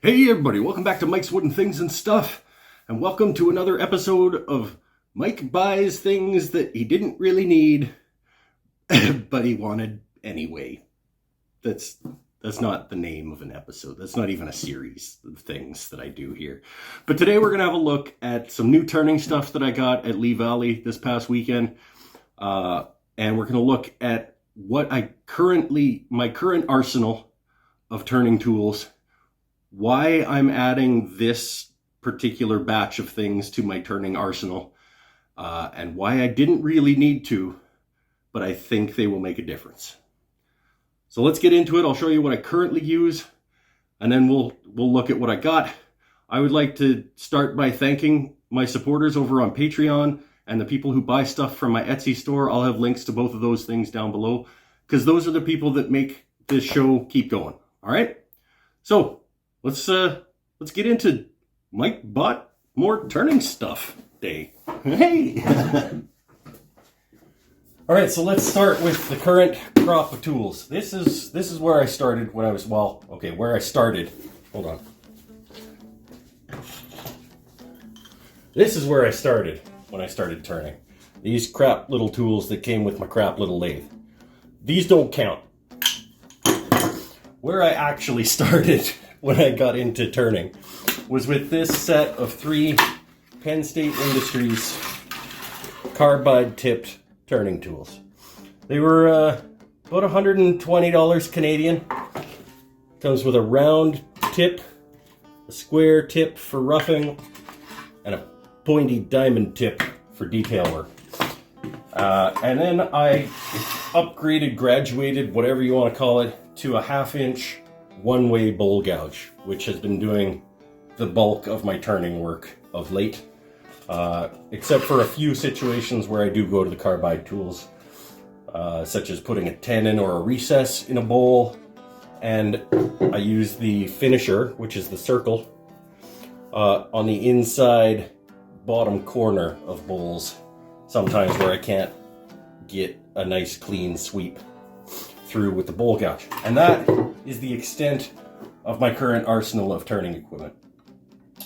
Hey everybody, welcome back to Mike's Wooden Things and Stuff, and welcome to another episode of Mike buys things that he didn't really need, but he wanted anyway. That's not the name of an episode. That's not even a series of things that I do here. But today we're going to have a look at some new turning stuff that I got at Lee Valley this past weekend, and we're going to look at what my current arsenal of turning tools, why I'm adding this particular batch of things to my turning arsenal, and why I didn't really need to, but I think they will make a difference. So let's get into it. I'll show you what I currently use, and then we'll look at what I got. I would like to start by thanking my supporters over on Patreon and the people who buy stuff from my Etsy store. I'll have links to both of those things down below, because those are the people that make this show keep going. All right? So let's get into Mike bought more turning stuff day. Hey! All right, so let's start with the current crop of tools. This is where I started when I was, where I started. Hold on. This is where I started when I started turning. These crap little tools that came with my crap little lathe. These don't count. Where I actually started when I got into turning was with this set of 3 Penn State Industries carbide tipped turning tools. They were about $120 Canadian. Comes with a round tip, a square tip for roughing, and a pointy diamond tip for detail work. And then I upgraded, graduated, whatever you want to call it, to a 1/2 inch one-way bowl gouge, which has been doing the bulk of my turning work of late, except for a few situations where I do go to the carbide tools, such as putting a tenon or a recess in a bowl, and I use the finisher, which is the circle, on the inside bottom corner of bowls, sometimes where I can't get a nice clean sweep through with the bowl gouge. And that is the extent of my current arsenal of turning equipment.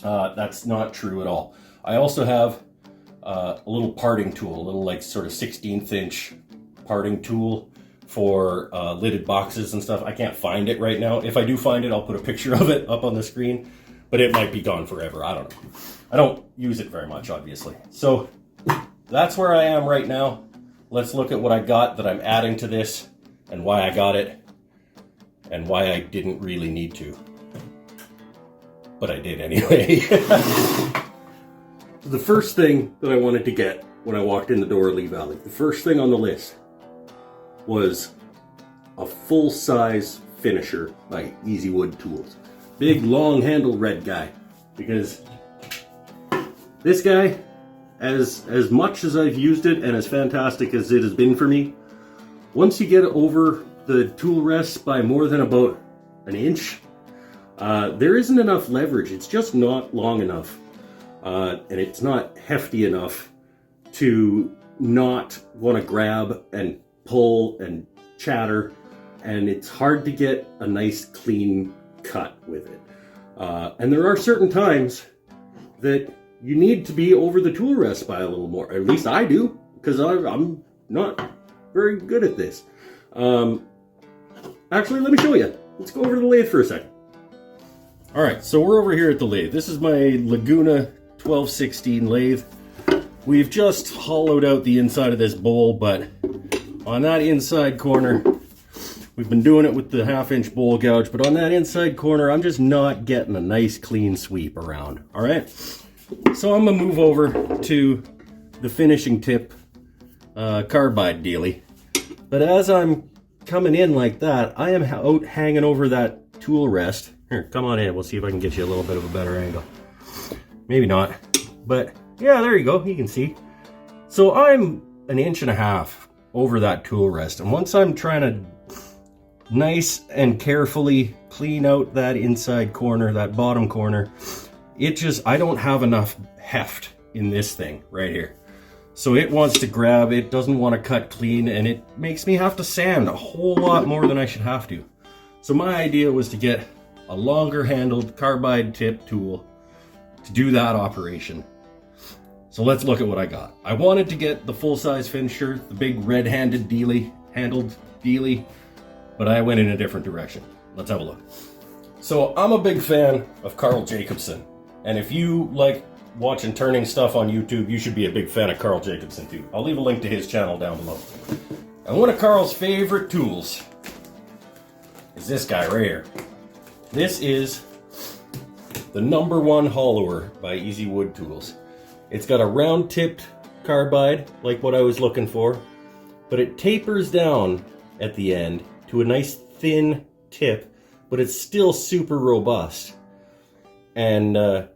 That's not true at all. I also have a little parting tool, a little like sort of 16th inch parting tool for lidded boxes and stuff. I can't find it right now. If I do find it, I'll put a picture of it up on the screen, but it might be gone forever. I don't know. I don't use it very much, obviously. So that's where I am right now. Let's look at what I got that I'm adding to this, and why I got it, and why I didn't really need to. But I did anyway. The first thing that I wanted to get when I walked in the door of Lee Valley, the first thing on the list was a full-size finisher by Easy Wood Tools. Big, long-handled red guy. Because this guy, as much as I've used it and as fantastic as it has been for me, once you get over the tool rests by more than about an inch, there isn't enough leverage. It's just not long enough, and it's not hefty enough to not want to grab and pull and chatter, and it's hard to get a nice clean cut with it. And there are certain times that you need to be over the tool rest by a little more. At least I do, because I'm not very good at this. Actually, let me show you. Let's go over to the lathe for a second. All right, so we're over here at the lathe. This is my Laguna 1216 lathe. We've just hollowed out the inside of this bowl, but on that inside corner, we've been doing it with the 1/2 inch bowl gouge, but on that inside corner, I'm just not getting a nice clean sweep around. All right, so I'm gonna move over to the finishing tip carbide dealy. But as I'm coming in like that, I am out hanging over that tool rest. Here, come on in. We'll see if I can get you a little bit of a better angle. Maybe not, but yeah, there you go. You can see. So I'm 1.5 inches over that tool rest. And once I'm trying to nice and carefully clean out that inside corner, that bottom corner, I don't have enough heft in this thing right here. So it wants to grab, it doesn't want to cut clean, and it makes me have to sand a whole lot more than I should have to. So my idea was to get a longer handled carbide tip tool to do that operation. So let's look at what I got. I wanted to get the full-size finisher, the big red-handed handled dealie, but I went in a different direction. Let's have a look. So I'm a big fan of Carl Jacobson, and if you like watching turning stuff on YouTube, you should be a big fan of Carl Jacobson too. I'll leave a link to his channel down below. And one of Carl's favorite tools is this guy right here. This is the #1 hollower by Easy Wood Tools. It's got a round-tipped carbide, like what I was looking for, but it tapers down at the end to a nice thin tip, but it's still super robust. And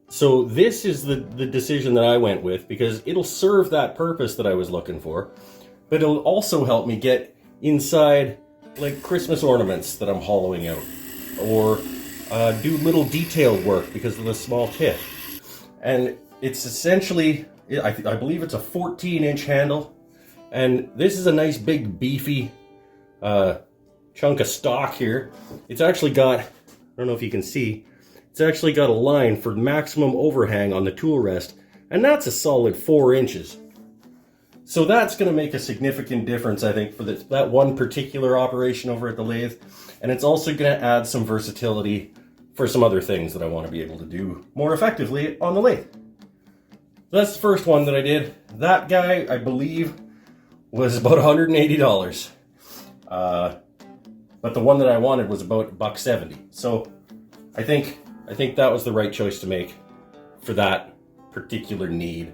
so this is the decision that I went with, because it'll serve that purpose that I was looking for, but it'll also help me get inside like Christmas ornaments that I'm hollowing out, or do little detail work because of the small tip. And it's essentially, I believe it's a 14-inch handle, and this is a nice big beefy chunk of stock here. It's actually got, I don't know if you can see, it's actually got a line for maximum overhang on the tool rest, and that's a solid 4 inches. So that's going to make a significant difference, I think, for that one particular operation over at the lathe. And it's also going to add some versatility for some other things that I want to be able to do more effectively on the lathe. So that's the first one that I did. That guy, I believe, was about $180. But the one that I wanted was about $170. So I think that was the right choice to make for that particular need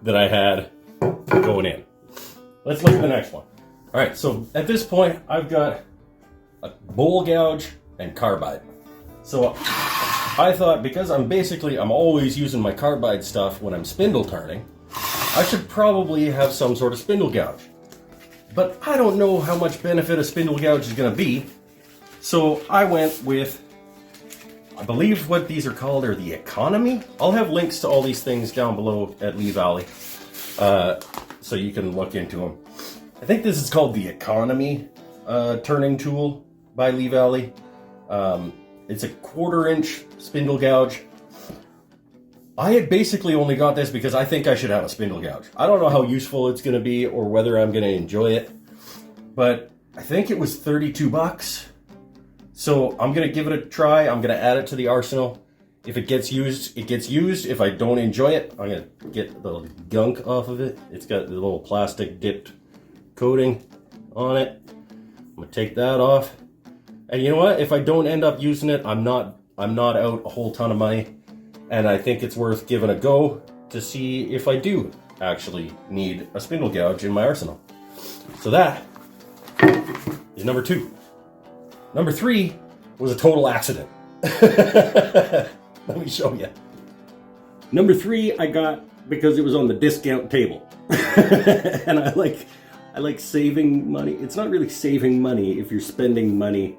that I had going in. Let's look at the next one. All right, so at this point, I've got a bowl gouge and carbide. So I thought, because I'm always using my carbide stuff when I'm spindle turning, I should probably have some sort of spindle gouge. But I don't know how much benefit a spindle gouge is going to be, so I went with, I believe what these are called are the Economy. I'll have links to all these things down below at Lee Valley, so you can look into them. I think this is called the Economy turning tool by Lee Valley. It's a 1/4-inch spindle gouge. I had basically only got this because I think I should have a spindle gouge. I don't know how useful it's going to be or whether I'm going to enjoy it, but I think it was $32. So I'm going to give it a try. I'm going to add it to the arsenal. If it gets used, it gets used. If I don't enjoy it, I'm going to get the gunk off of it. It's got the little plastic dipped coating on it. I'm going to take that off. And you know what? If I don't end up using it, I'm not out a whole ton of money. And I think it's worth giving a go to see if I do actually need a spindle gouge in my arsenal. So that is number 2. Number 3 was a total accident. Let me show you. Number 3 I got because it was on the discount table. And I like saving money. It's not really saving money if you're spending money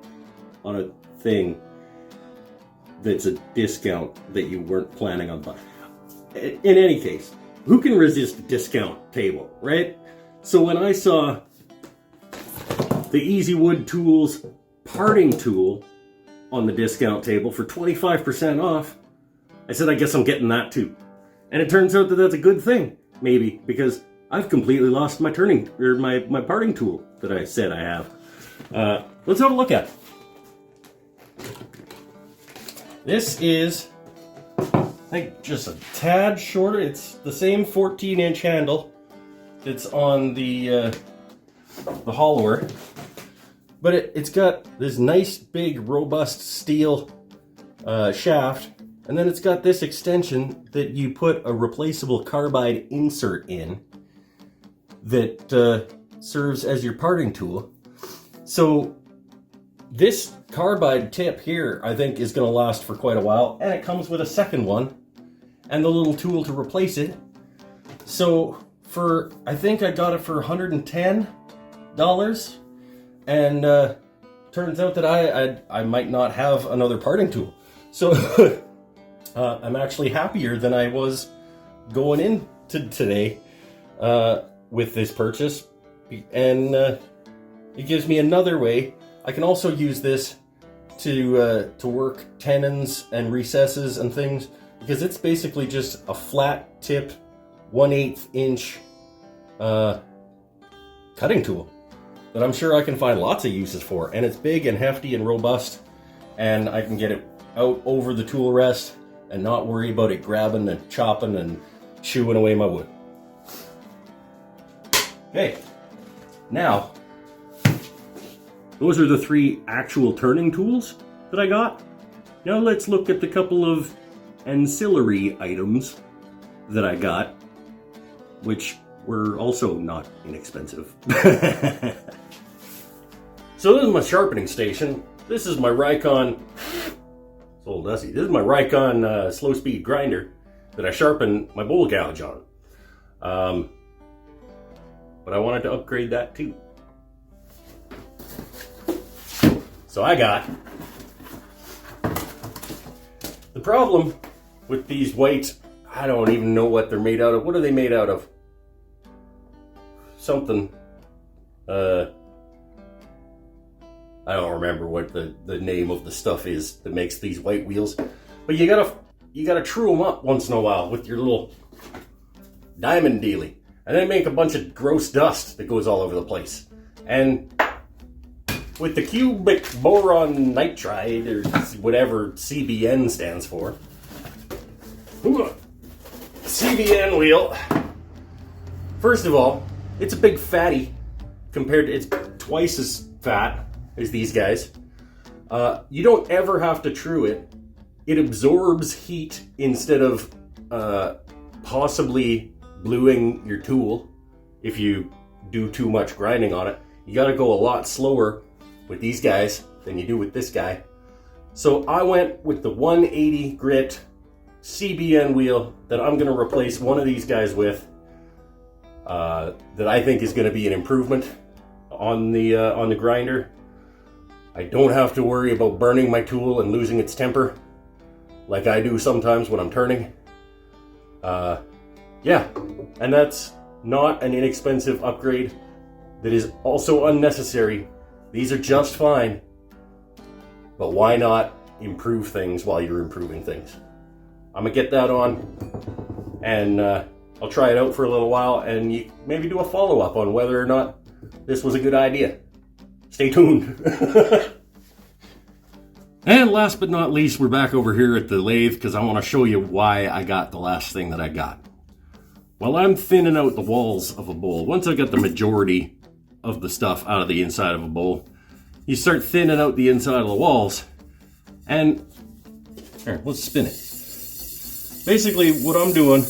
on a thing that's a discount that you weren't planning on buying. In any case, who can resist a discount table, right? So when I saw the Easy Wood Tools parting tool on the discount table for 25% off, I said, I guess I'm getting that too. And it turns out that that's a good thing, maybe, because I've completely lost my my parting tool that I said I have. Let's have a look at it. This is, I think, just a tad shorter. It's the same 14-inch handle that's on the hollower, but it's got this nice big robust steel shaft, and then it's got this extension that you put a replaceable carbide insert in that serves as your parting tool. So this carbide tip here, I think, is going to last for quite a while, and it comes with a second one and the little tool to replace it. So I think I got it for $110, and turns out that I might not have another parting tool. So I'm actually happier than I was going into today with this purchase, and it gives me another way. I can also use this to work tenons and recesses and things, because it's basically just a flat tip 1/8 inch cutting tool that I'm sure I can find lots of uses for. And it's big and hefty and robust, and I can get it out over the tool rest and not worry about it grabbing and chopping and chewing away my wood. Okay, now those are the 3 actual turning tools that I got. Now let's look at the couple of ancillary items that I got, which were also not inexpensive. So this is my sharpening station. This is my Rikon, it's old dusty. This is my Rikon slow speed grinder that I sharpen my bowl gouge on. But I wanted to upgrade that too. So I got, the problem with these white, I don't even know what they're made out of. What are they made out of? Something, I don't remember what the name of the stuff is that makes these white wheels. But you gotta true them up once in a while with your little diamond dealy. And then make a bunch of gross dust that goes all over the place. And with the cubic boron nitride, or whatever CBN stands for, CBN wheel, first of all, it's a big fatty compared to, it's twice as fat as these guys. You don't ever have to true it. It absorbs heat instead of possibly bluing your tool if you do too much grinding on it. You got to go a lot slower with these guys than you do with this guy. So I went with the 180 grit CBN wheel that I'm going to replace one of these guys with, that I think is going to be an improvement on the grinder. I don't have to worry about burning my tool and losing its temper like I do sometimes when I'm turning. Yeah, and that's not an inexpensive upgrade that is also unnecessary. These are just fine, but why not improve things while you're improving things? I'm gonna get that on, and I'll try it out for a little while, and maybe do a follow-up on whether or not this was a good idea. Stay tuned. And last but not least, we're back over here at the lathe because I want to show you why I got the last thing that I got. While I'm thinning out the walls of a bowl, once I got the majority of the stuff out of the inside of a bowl, you start thinning out the inside of the walls, and here, let's spin it. Basically what I'm doing,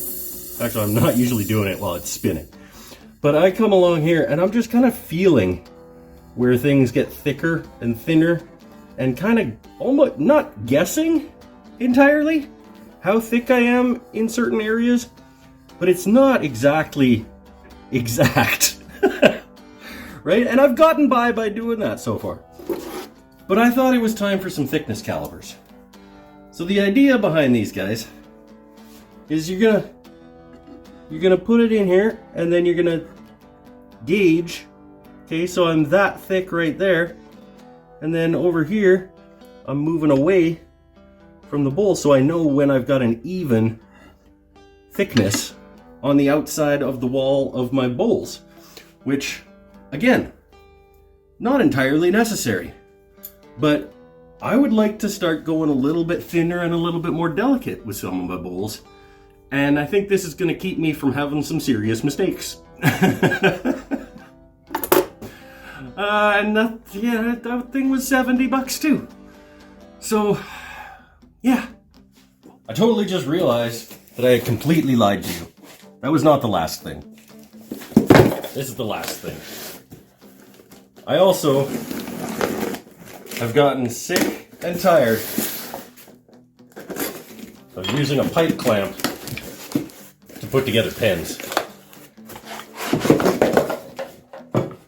actually I'm not usually doing it while it's spinning, but I come along here and I'm just kind of feeling where things get thicker and thinner, and kind of almost not guessing entirely how thick I am in certain areas, but it's not exactly exact. Right? And I've gotten by doing that so far. But I thought it was time for some thickness calipers. So the idea behind these guys is you're gonna put it in here, and then you're gonna gauge. Okay, so I'm that thick right there, and then over here I'm moving away from the bowl so I know when I've got an even thickness on the outside of the wall of my bowls, which, again, not entirely necessary, but I would like to start going a little bit thinner and a little bit more delicate with some of my bowls, and I think this is going to keep me from having some serious mistakes. And that thing was $70 too. So, yeah. I totally just realized that I had completely lied to you. That was not the last thing. This is the last thing. I also have gotten sick and tired of using a pipe clamp to put together pens.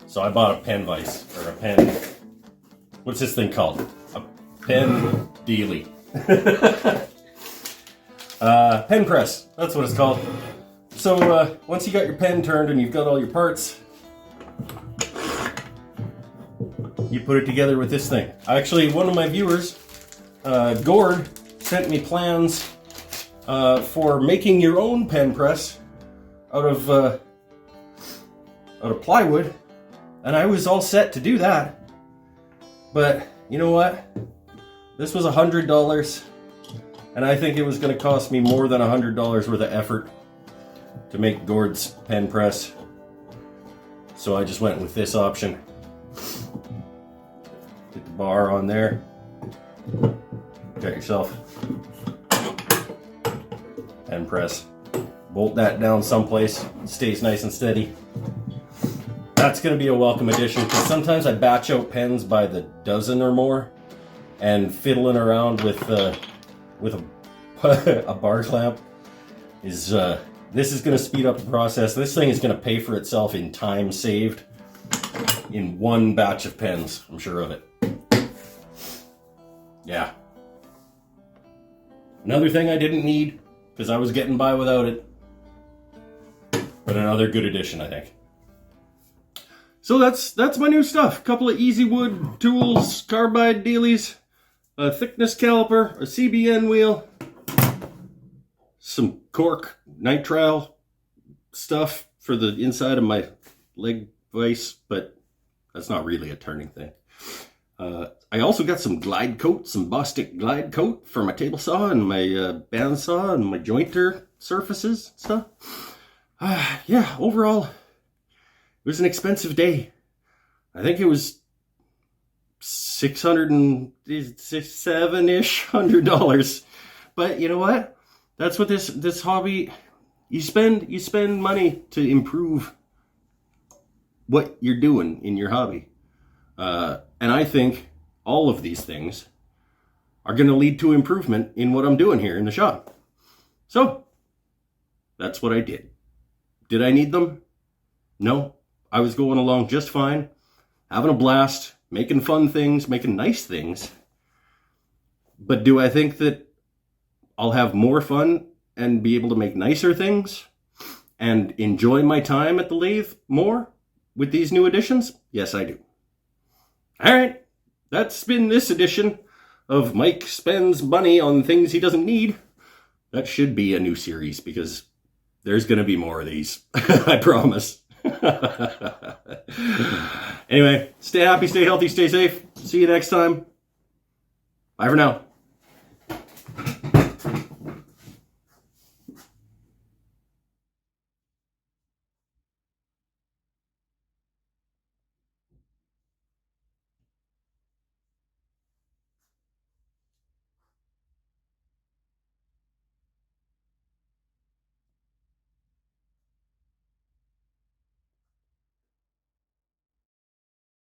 So I bought a pen vise, or a pen, what's this thing called? A pen dealy. Pen press, that's what it's called. So once you got your pen turned and you've got all your parts, you put it together with this thing. Actually, one of my viewers, Gord, sent me plans for making your own pen press out of plywood, and I was all set to do that. But you know what? This was $100, and I think it was going to cost me more than $100 worth of effort to make Gord's pen press. So I just went with this option. Get the bar on there. Got yourself pen press. Bolt that down someplace. It stays nice and steady. That's going to be a welcome addition, because sometimes I batch out pens by the dozen or more, and fiddling around with a bar clamp is this is going to speed up the process. This thing is going to pay for itself in time saved in one batch of pens. I'm sure of it. Yeah. Another thing I didn't need, because I was getting by without it, but another good addition, I think. So that's my new stuff. A couple of easy wood tools, carbide dealies, a thickness caliper, a CBN wheel, some Cork Nitrile stuff for the inside of my leg vise, but that's not really a turning thing. I also got some GlideCote, some Bostik GlideCote for my table saw and my bandsaw and my jointer surfaces and stuff. Yeah, overall, it was an expensive day. I think it was $607-ish. But you know what? That's what this hobby, you spend money to improve what you're doing in your hobby. And I think all of these things are going to lead to improvement in what I'm doing here in the shop. So that's what I did. Did I need them? No. I was going along just fine, having a blast, making fun things, making nice things. But do I think that I'll have more fun and be able to make nicer things and enjoy my time at the lathe more with these new additions? Yes, I do. All right, that's been this edition of Mike Spends Money on Things He Doesn't Need. That should be a new series, because there's going to be more of these. I promise. Anyway, stay happy, stay healthy, stay safe. See you next time. Bye for now.